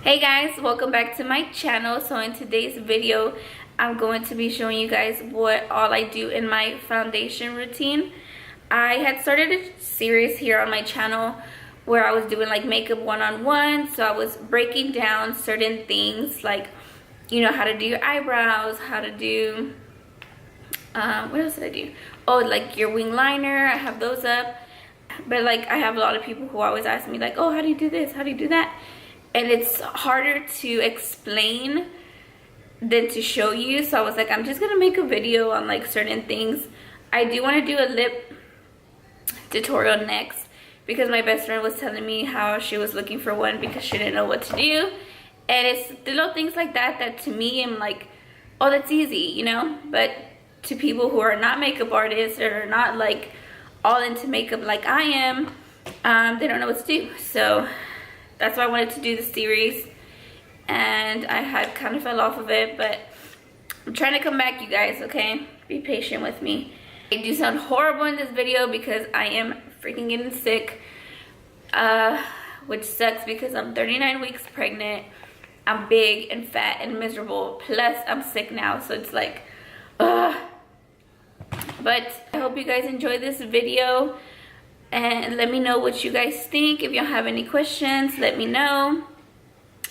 Hey guys, welcome back to my channel. So in today's video I'm going to be showing you guys what all I do in my foundation routine. I had started a series here on my channel where I was doing like makeup one-on-one, so I was breaking down certain things like, you know, how to do your eyebrows, how to do what else did I do? Oh, like your wing liner, I have those up. But like I have a lot of people who always ask me like, oh, how do you do this, how do you do that? And it's harder to explain than to show you. So I was like, I'm just gonna make a video on like certain things. I do want to do a lip tutorial next because my best friend was telling me how she was looking for one because she didn't know what to do. And it's the little things like that that to me I'm like, oh, that's easy, you know? But to people who are not makeup artists or are not like all into makeup like I am, they don't know what to do. So that's why I wanted to do the series, and I had kind of fell off of it, but I'm trying to come back, you guys, okay? Be patient with me. I do sound horrible in this video because I am freaking getting sick, which sucks because I'm 39 weeks pregnant. I'm big and fat and miserable, plus I'm sick now, so it's like, ugh. But I hope you guys enjoy this video. And let me know what you guys think. If y'all have any questions, let me know.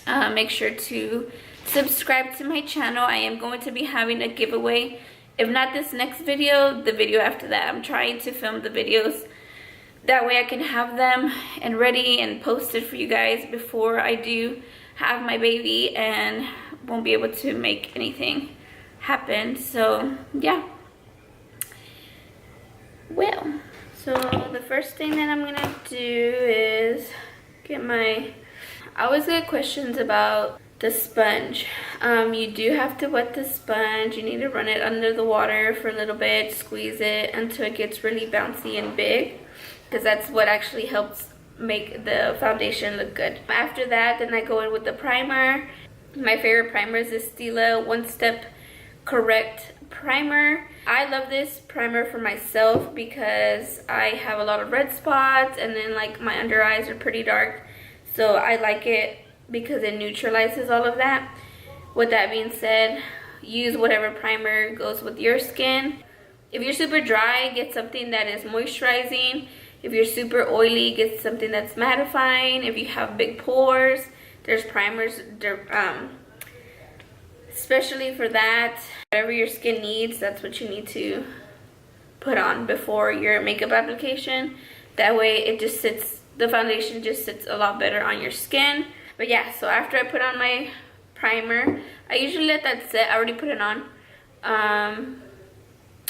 Make sure to subscribe to my channel. I am going to be having a giveaway. If not this next video, the video after that. I'm trying to film the videos. That way I can have them and ready and posted for you guys before I do have my baby and won't be able to make anything happen. So, yeah. Well. So the first thing that I'm gonna do is get my, I always get questions about the sponge. You do have to wet the sponge. You need to run it under the water for a little bit, squeeze it until it gets really bouncy and big, because that's what actually helps make the foundation look good. After that, then I go in with the primer. My favorite primer is this Stila One Step Correct primer. I love this primer for myself because I have a lot of red spots and then like my under eyes are pretty dark, so I like it because it neutralizes all of that. With that being said, use whatever primer goes with your skin. If you're super dry, get something that is moisturizing. If you're super oily, get something that's mattifying. If you have big pores, there's primers especially for that. Whatever your skin needs, that's what you need to put on before your makeup application. That way it just sits, the foundation just sits a lot better on your skin. But yeah, so after I put on my primer, I usually let that set. I already put it on. I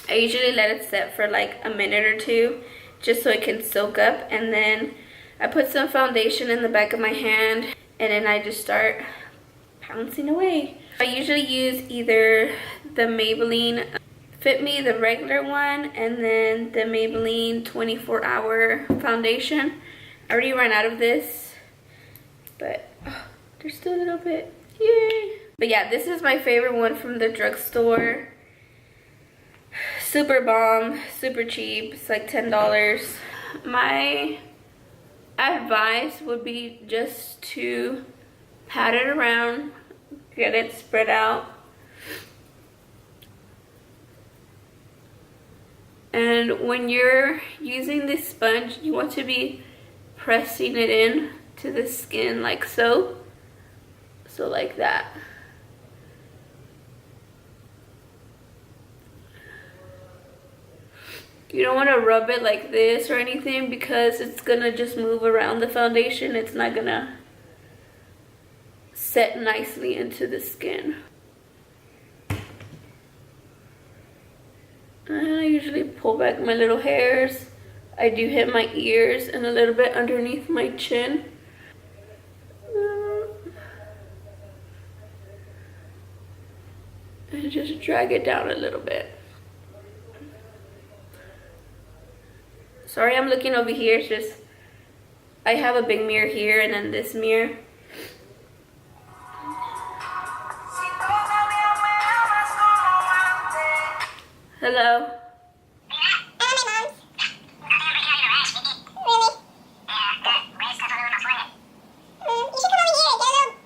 usually let it set for like a minute or two just so it can soak up, and then I put some foundation in the back of my hand and then I just start pouncing away. I usually use either the Maybelline Fit Me, the regular one, and then the Maybelline 24-hour foundation. I already ran out of this, but there's still a little bit. Yay! But yeah, this is my favorite one from the drugstore. Super bomb, super cheap. It's like $10. My advice would be just to pat it around, get it spread out, and when you're using this sponge, you want to be pressing it in to the skin like so. So like that. You don't want to rub it like this or anything because it's gonna just move around the foundation. It's not gonna set nicely into the skin. And I usually pull back my little hairs. I do hit my ears and a little bit underneath my chin. And just drag it down a little bit. Sorry I'm looking over here, it's just I have a big mirror here and then this mirror. Hello. You should come over here and get a little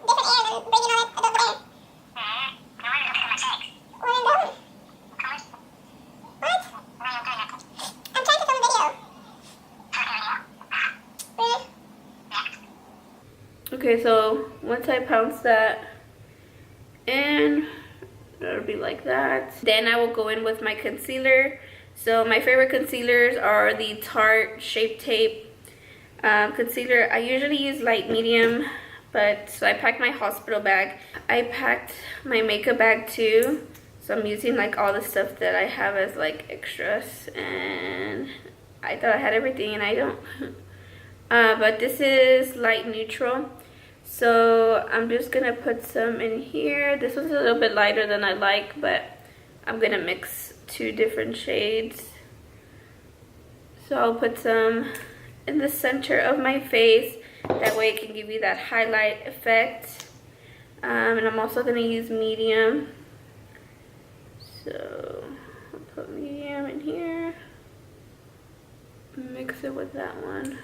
different Okay, so once I pounce that in, it'll be like that. Then I will go in with my concealer. So my favorite concealers are the Tarte Shape Tape concealer. I usually use light medium, but so I packed my hospital bag. I packed my makeup bag too. So I'm using like all the stuff that I have as like extras, and I thought I had everything and I don't. But this is light neutral. So I'm just gonna put some in here. This one's a little bit lighter than I like, but I'm gonna mix 2 different shades. So I'll put some in the center of my face. That way it can give you that highlight effect. And I'm also gonna use medium. So I'll put medium in here. Mix it with that one.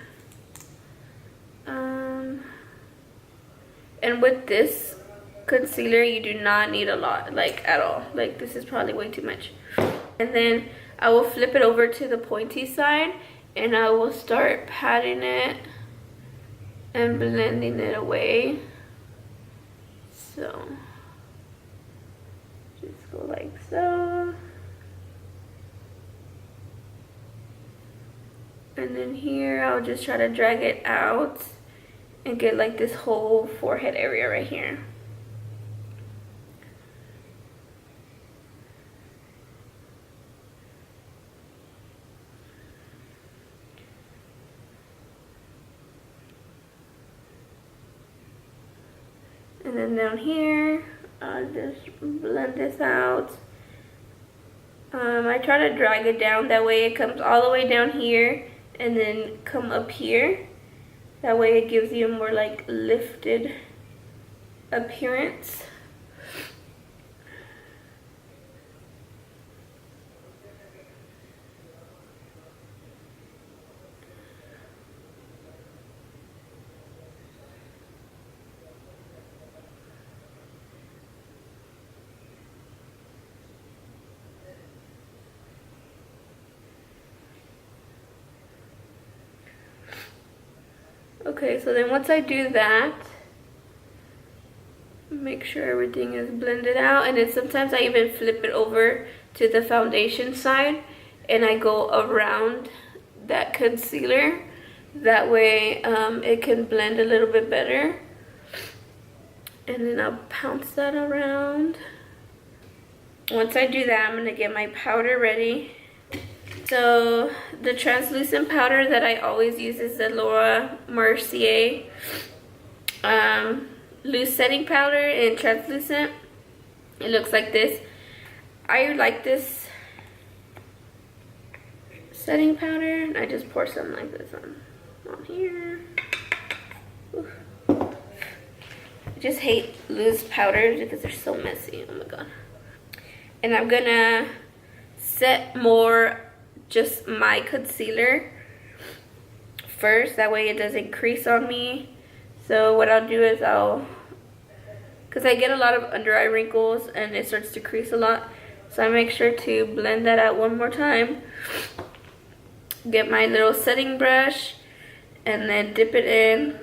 And with this concealer, you do not need a lot, like at all. Like this is probably way too much. And then I will flip it over to the pointy side, and I will start patting it and blending it away. So just go like so. And then here I'll just try to drag it out and get like this whole forehead area right here. And then down here, I'll just blend this out. I try to drag it down, that way it comes all the way down here and then come up here. That way it gives you a more like lifted appearance. Okay, so then once I do that, make sure everything is blended out, and then sometimes I even flip it over to the foundation side and I go around that concealer. That way it can blend a little bit better. And then I'll pounce that around. Once I do that, I'm gonna get my powder ready. So the translucent powder that I always use is the Laura Mercier loose setting powder in translucent. It looks like this. I like this setting powder, and I just pour some like this on here. Oof. I just hate loose powders because they're so messy. Oh my god. And I'm gonna set more just my concealer first, that way it doesn't crease on me. So what I'll do is because I get a lot of under eye wrinkles and it starts to crease a lot, so I make sure to blend that out one more time. Get my little setting brush and then dip it in,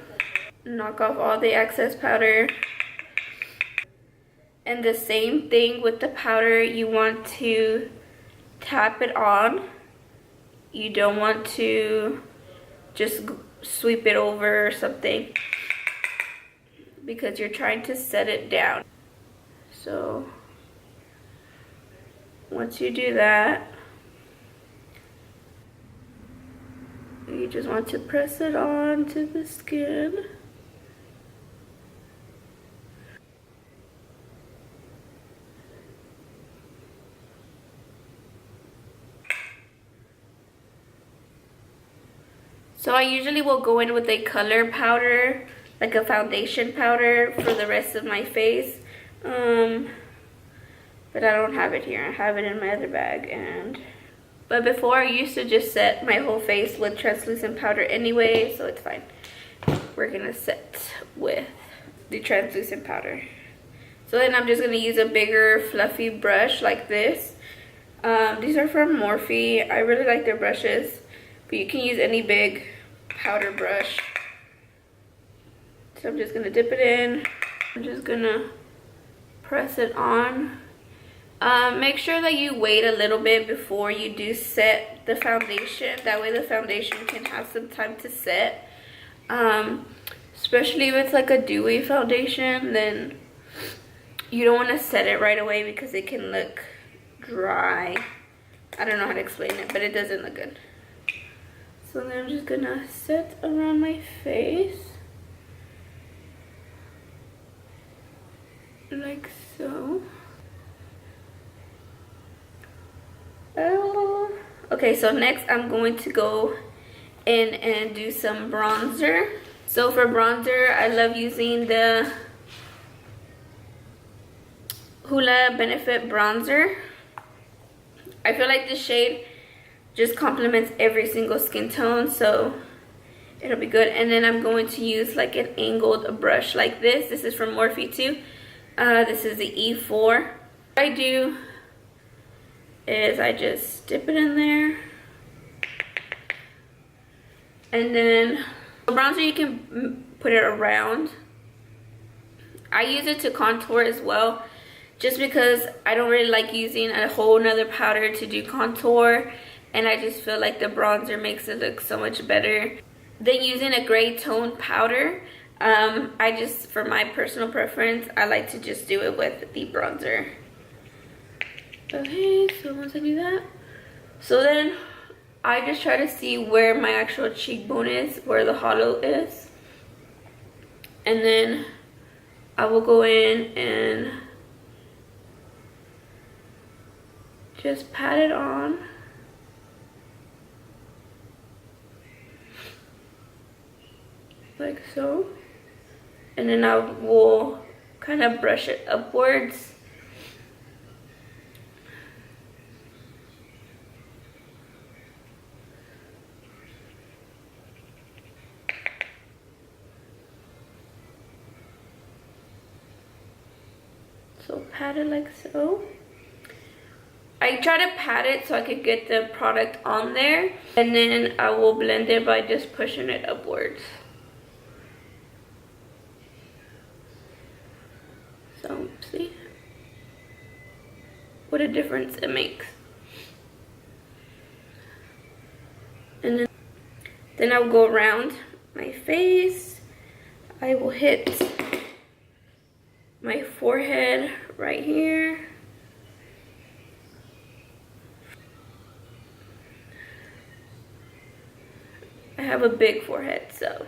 knock off all the excess powder. And the same thing with the powder, you want to tap it on. You don't want to just sweep it over or something, because you're trying to set it down. So once you do that, you just want to press it onto the skin. So I usually will go in with a color powder, like a foundation powder for the rest of my face. But I don't have it here. I have it in my other bag. But before, I used to just set my whole face with translucent powder anyway, so it's fine. We're gonna set with the translucent powder. So then I'm just gonna use a bigger fluffy brush like this. These are from Morphe. I really like their brushes. But you can use any big powder brush So I'm just gonna dip it in. I'm just gonna press it on. Make sure that you wait a little bit before you do set the foundation. That way the foundation can have some time to set. Especially if it's like a dewy foundation, then you don't want to set it right away because it can look dry. I don't know how to explain it, but it doesn't look good. So then I'm just gonna set around my face. Like so. Okay, so next I'm going to go in and do some bronzer. So for bronzer, I love using the Hoola Benefit bronzer. I feel like this shade just complements every single skin tone, so it'll be good. And then I'm going to use like an angled brush like this. This is from Morphe too. This is the E4. What I do is I just dip it in there. And then the bronzer, you can put it around. I use it to contour as well, just because I don't really like using a whole nother powder to do contour, and I just feel like the bronzer makes it look so much better than using a gray tone powder. I just, for my personal preference, I like to just do it with the bronzer. Okay, so once I do that, so then I just try to see where my actual cheekbone is, where the hollow is, and then I will go in and just pat it on. Like so. And then I will kind of brush it upwards. So pat it like so. I try to pat it so I could get the product on there, and then I will blend it by just pushing it upwards. So see what a difference it makes. And then I will go around my face. I will hit my forehead right here. I have a big forehead, so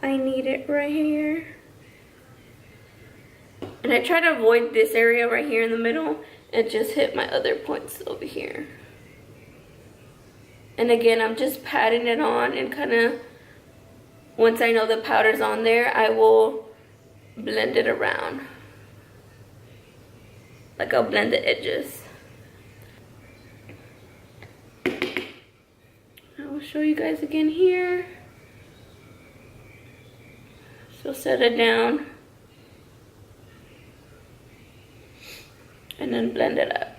I need it right here. And I try to avoid this area right here in the middle and just hit my other points over here. And again, I'm just patting it on, and kind of, once I know the powder's on there, I will blend it around. Like I'll blend the edges. I will show you guys again here. So set it down. And then blend it up.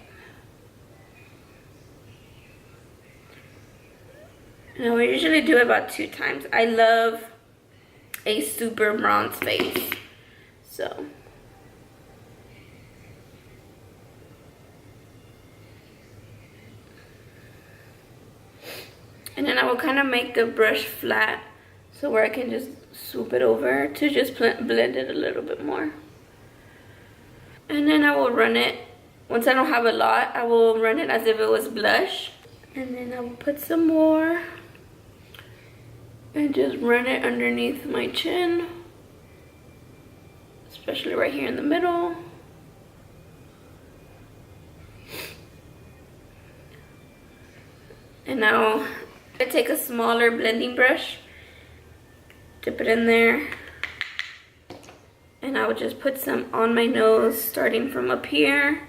And I usually do it about 2 times. I love a super bronze face. So. And then I will kind of make the brush flat, so where I can just swoop it over to just blend it a little bit more. And then I will run it, once I don't have a lot, I will run it as if it was blush. And then I will put some more and just run it underneath my chin, especially right here in the middle. And now I take a smaller blending brush, dip it in there, and I will just put some on my nose, starting from up here.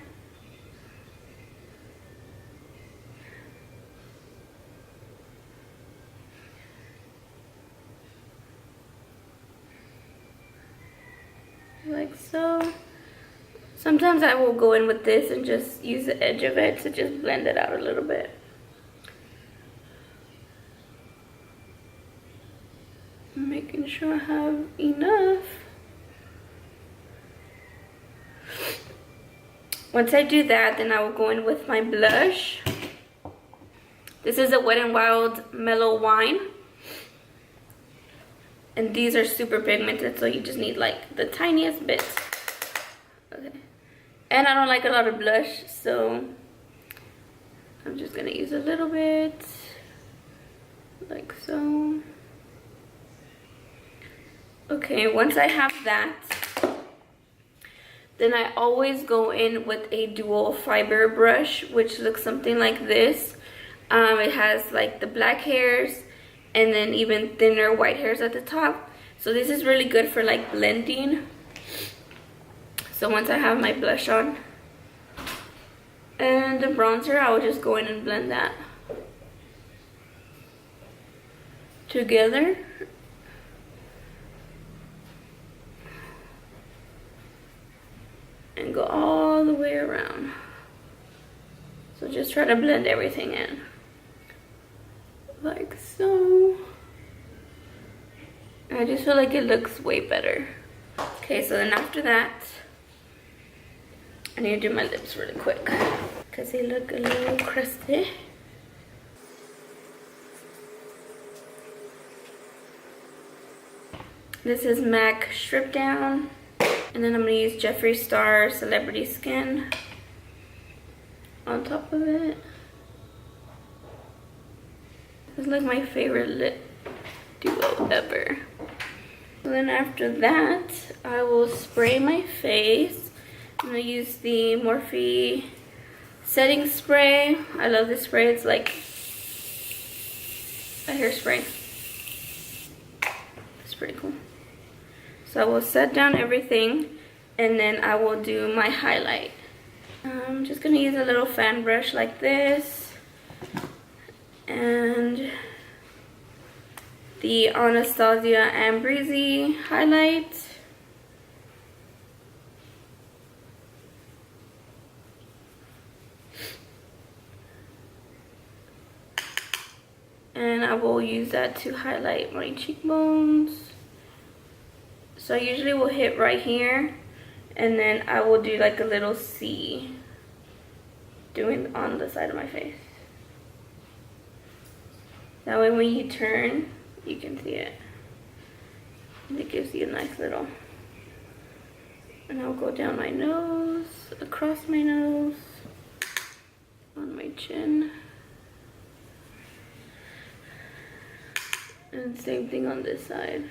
Like so. Sometimes I will go in with this and just use the edge of it to just blend it out a little bit. Making sure I have enough. Once I do that, then I will go in with my blush. This is a Wet n Wild Mellow Wine. And these are super pigmented, so you just need like the tiniest bit. Okay. And I don't like a lot of blush, so I'm just gonna use a little bit, like so. Okay, once I have that, then I always go in with a dual fiber brush, which looks something like this. It has like the black hairs and then even thinner white hairs at the top. So this is really good for like blending. So once I have my blush on and the bronzer, I will just go in and blend that together. And go all the way around. So just try to blend everything in. Like so. I just feel like it looks way better. Okay, so then after that, I need to do my lips really quick because they look a little crusty. This is MAC Strip Down. And then I'm going to use Jeffree Star Celebrity Skin on top of it. This is like my favorite lip duo ever. So then after that, I will spray my face. I'm going to use the Morphe setting spray. I love this spray. It's like a hairspray. It's pretty cool. So I will set down everything and then I will do my highlight. I'm just going to use a little fan brush like this. And the Anastasia Ambreezy highlight. And I will use that to highlight my cheekbones. So I usually will hit right here, and then I will do like a little C doing on the side of my face. That way when you turn, you can see it. And it gives you a nice little. And I'll go down my nose, across my nose, on my chin. And same thing on this side.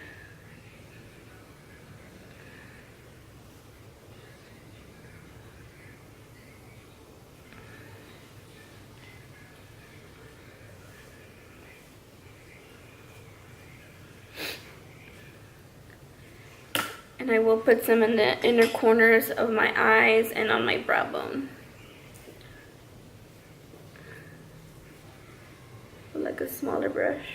And I will put some in the inner corners of my eyes and on my brow bone. With like a smaller brush.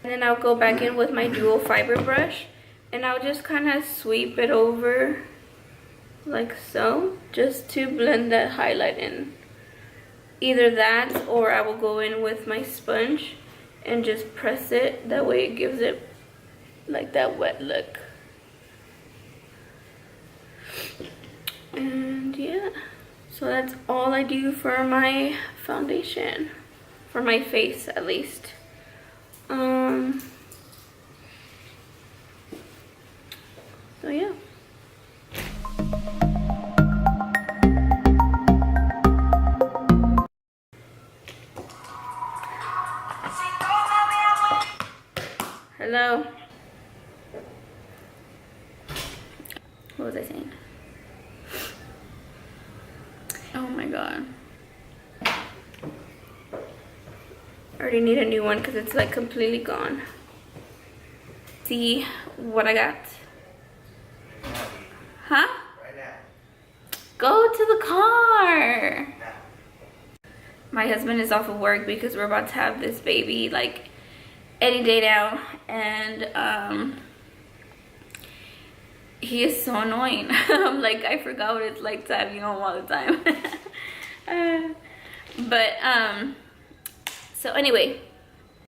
And then I'll go back in with my dual fiber brush and I'll just kind of sweep it over like so, just to blend that highlight in. Either that or I will go in with my sponge and just press it. That way it gives it like that wet look. And yeah, so that's all I do for my foundation. For my face at least. So yeah. Hello. What was I saying? Oh my god. I already need a new one because it's like completely gone. See what I got? Huh? Right now. Go to the car. My husband is off of work because we're about to have this baby like any day now, and he is so annoying. I'm like, I forgot what it's like to have you home all the time. So anyway,